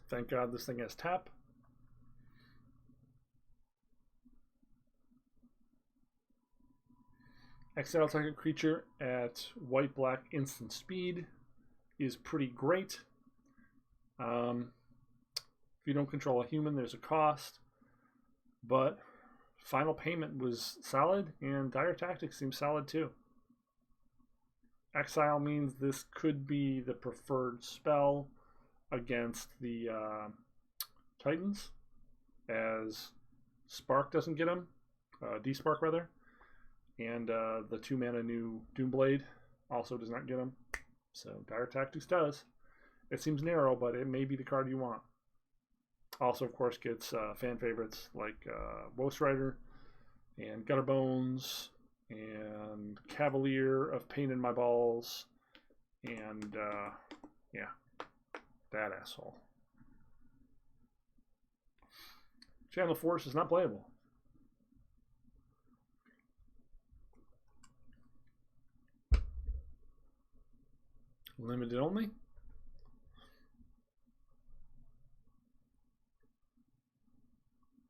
[SPEAKER 1] Thank God this thing has tap. Exile target creature at white-black instant speed is pretty great. If you don't control a human, there's a cost. But Final Payment was solid, and Dire Tactics seems solid too. Exile means this could be the preferred spell against the Titans, as Spark doesn't get them, D-Spark rather, and the 2-mana new Doomblade also does not get them. So Dire Tactics does. It seems narrow, but it may be the card you want. Also, of course, gets fan favorites like Ghost Rider and Gutterbones and Cavalier of Pain in My Balls and yeah, that asshole. Channel Force is not playable. Limited only.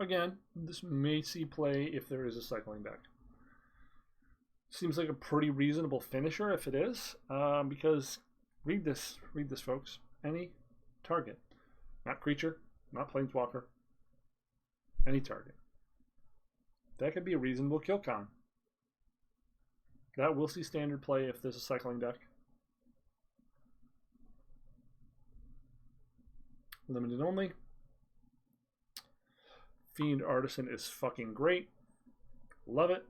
[SPEAKER 1] Again, this may see play if there is a cycling deck. Seems like a pretty reasonable finisher if it is, because read this, folks. Any target, not creature, not planeswalker, any target. That could be a reasonable kill con. That will see standard play if there's a cycling deck. Limited only. Fiend Artisan is fucking great. Love it.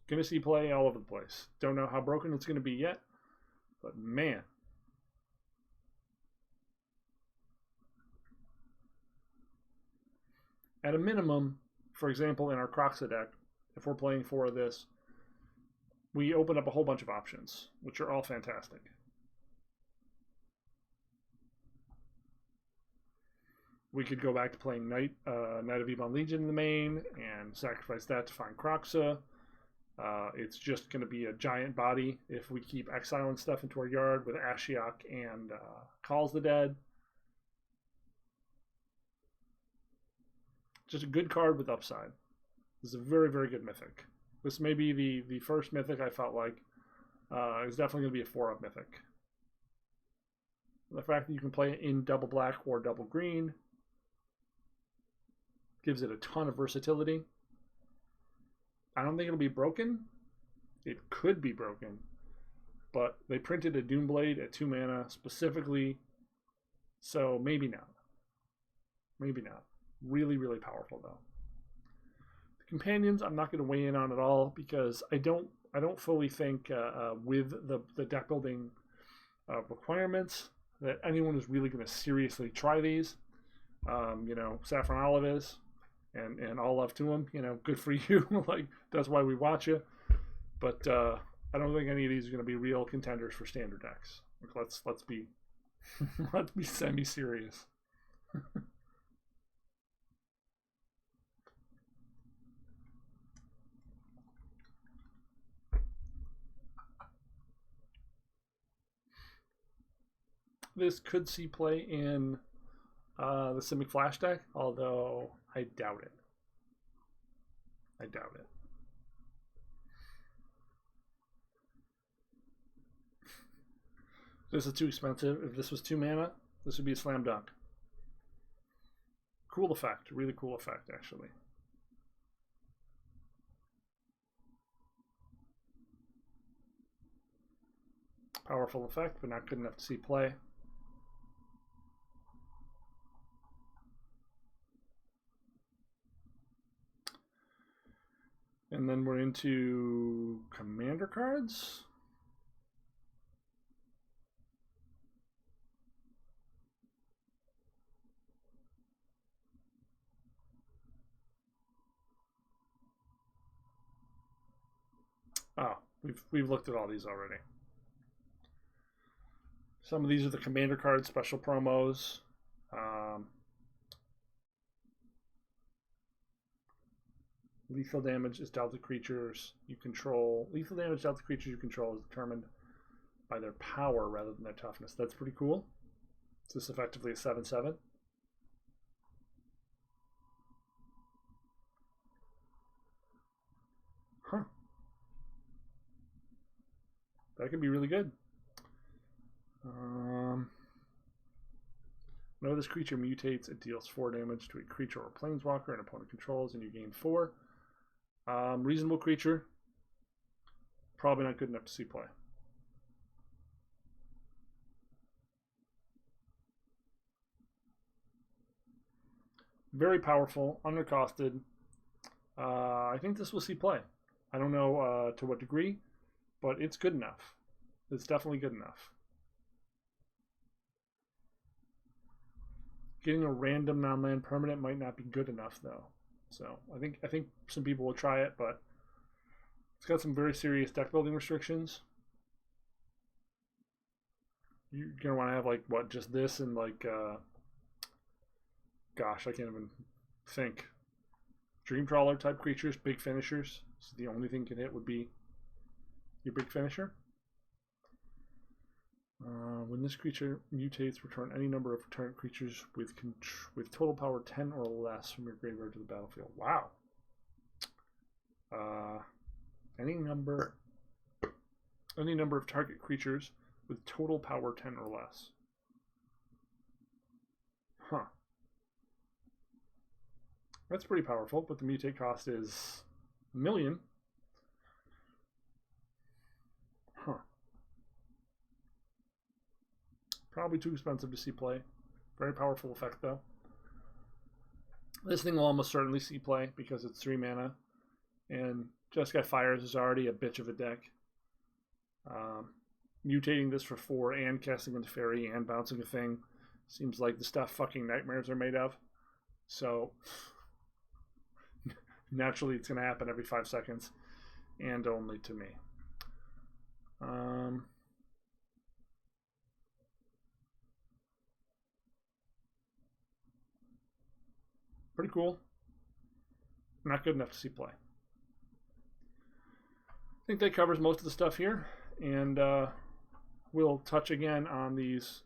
[SPEAKER 1] Gonna see play all over the place. Don't know how broken it's gonna be yet, but man. At a minimum, for example, in our Croxa deck, if we're playing 4 of this, we open up a whole bunch of options, which are all fantastic. We could go back to playing Knight of Ebon Legion in the main and sacrifice that to find Croxa. It's just going to be a giant body if we keep exiling stuff into our yard with Ashiok and Calls the Dead. Just a good card with upside. This is a very, very good mythic. This may be the first mythic I felt like is definitely going to be a 4-up mythic. The fact that you can play it in double black or double green gives it a ton of versatility. I don't think it'll be broken. It could be broken. But they printed a Doomblade at 2 mana specifically, so maybe not. Maybe not. Really, really powerful though. The companions I'm not going to weigh in on at all because I don't fully think with the deck building requirements that anyone is really going to seriously try these. You know, Saffron Olive is. and all love to him. You know, good for you. Like, that's why we watch you. But I don't think any of these are going to be real contenders for standard decks. Like, let's be let's be semi-serious. This could see play in the Simic Flash deck, although I doubt it. I doubt it. This is too expensive. If this was 2 mana, this would be a slam dunk. Cool effect. Really cool effect, actually. Powerful effect, but not good enough to see play. And then we're into commander cards. Oh, we've looked at all these already. Some of these are the commander cards, special promos. Lethal damage is dealt to creatures you control. Lethal damage dealt to creatures you control is determined by their power rather than their toughness. That's pretty cool. Is this effectively a 7/7? Huh. That could be really good. Whenever this creature mutates, it deals 4 damage to a creature or planeswalker an opponent controls, and you gain 4. Reasonable creature. Probably not good enough to see play. Very powerful, undercosted. I think this will see play. I don't know to what degree, but it's good enough. It's definitely good enough. Getting a random non-land permanent might not be good enough, though. So I think some people will try it, but it's got some very serious deck building restrictions. You're gonna want to have like what, just this and like gosh, I can't even think. Dreamtrawler type creatures, big finishers. So the only thing can hit would be your big finisher. When this creature mutates, return any number of target creatures with total power 10 or less from your graveyard to the battlefield. Wow. Any number of target creatures with total power 10 or less. Huh. That's pretty powerful, but the mutate cost is $1 million. Huh. Probably too expensive to see play. Very powerful effect, though. This thing will almost certainly see play because it's 3 mana. And Jeskai Fires is already a bitch of a deck. Mutating this for 4 and casting into Fairy and bouncing a thing seems like the stuff fucking nightmares are made of. So naturally it's going to happen every 5 seconds. And only to me. Pretty cool. Not good enough to see play. I think that covers most of the stuff here, and we'll touch again on these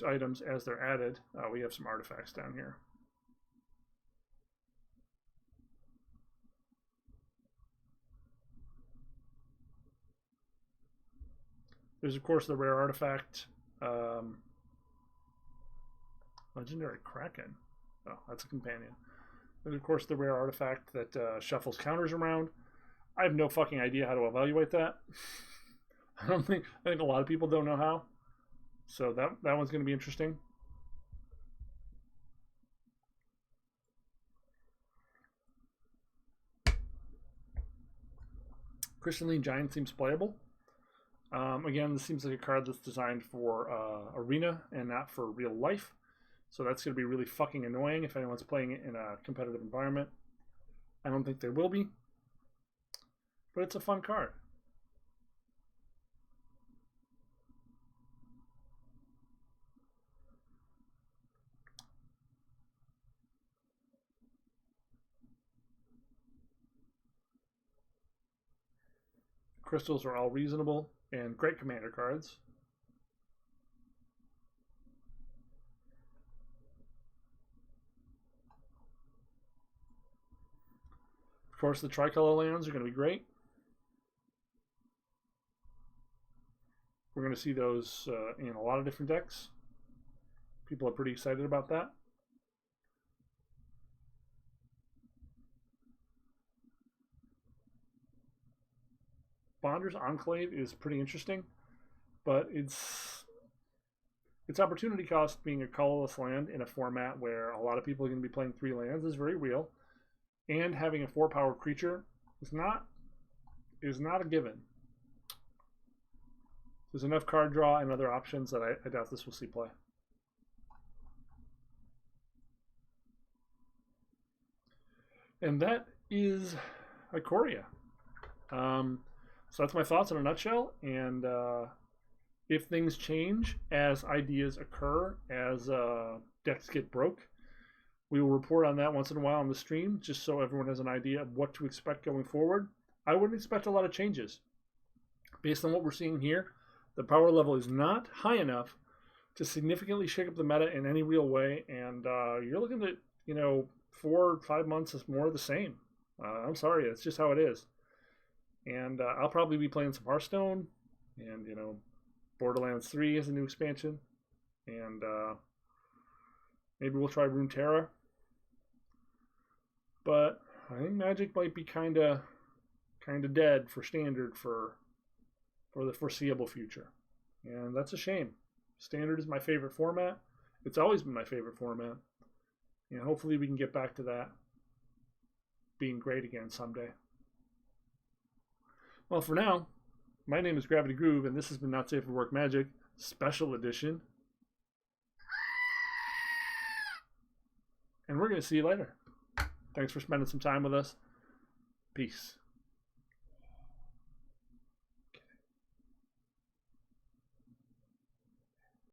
[SPEAKER 1] items as they're added. We have some artifacts down here. There's of course the rare artifact, Legendary Kraken. Oh, that's a companion. There's of course the rare artifact that shuffles counters around. I have no fucking idea how to evaluate that. I think a lot of people don't know how. So that one's going to be interesting. Crystalline Giant seems playable. Again, this seems like a card that's designed for Arena and not for real life. So that's going to be really fucking annoying if anyone's playing it in a competitive environment. I don't think there will be. But it's a fun card. Crystals are all reasonable and great commander cards. Of course, the tricolor lands are going to be great. We're going to see those in a lot of different decks. People are pretty excited about that. Bonder's Enclave is pretty interesting, but its opportunity cost being a colorless land in a format where a lot of people are going to be playing 3 lands is very real, and having a 4-power creature is not a given. There's enough card draw and other options that I doubt this will see play. And that is Ikoria. So that's my thoughts in a nutshell. And if things change as ideas occur, as decks get broke, we will report on that once in a while on the stream, just so everyone has an idea of what to expect going forward. I wouldn't expect a lot of changes. Based on what we're seeing here, the power level is not high enough to significantly shake up the meta in any real way, and you're looking at, 4 or 5 months is more of the same. I'm sorry, that's just how it is. And I'll probably be playing some Hearthstone, and Borderlands 3 is a new expansion, and maybe we'll try Runeterra. But I think Magic might be kind of dead for Standard for the foreseeable future, and that's a shame. Standard is my favorite format. It's always been my favorite format, and hopefully we can get back to that being great again someday. Well, for now, my name is Gravity Groove, and this has been Not Safe for Work Magic Special Edition. And we're going to see you later. Thanks for spending some time with us. Peace.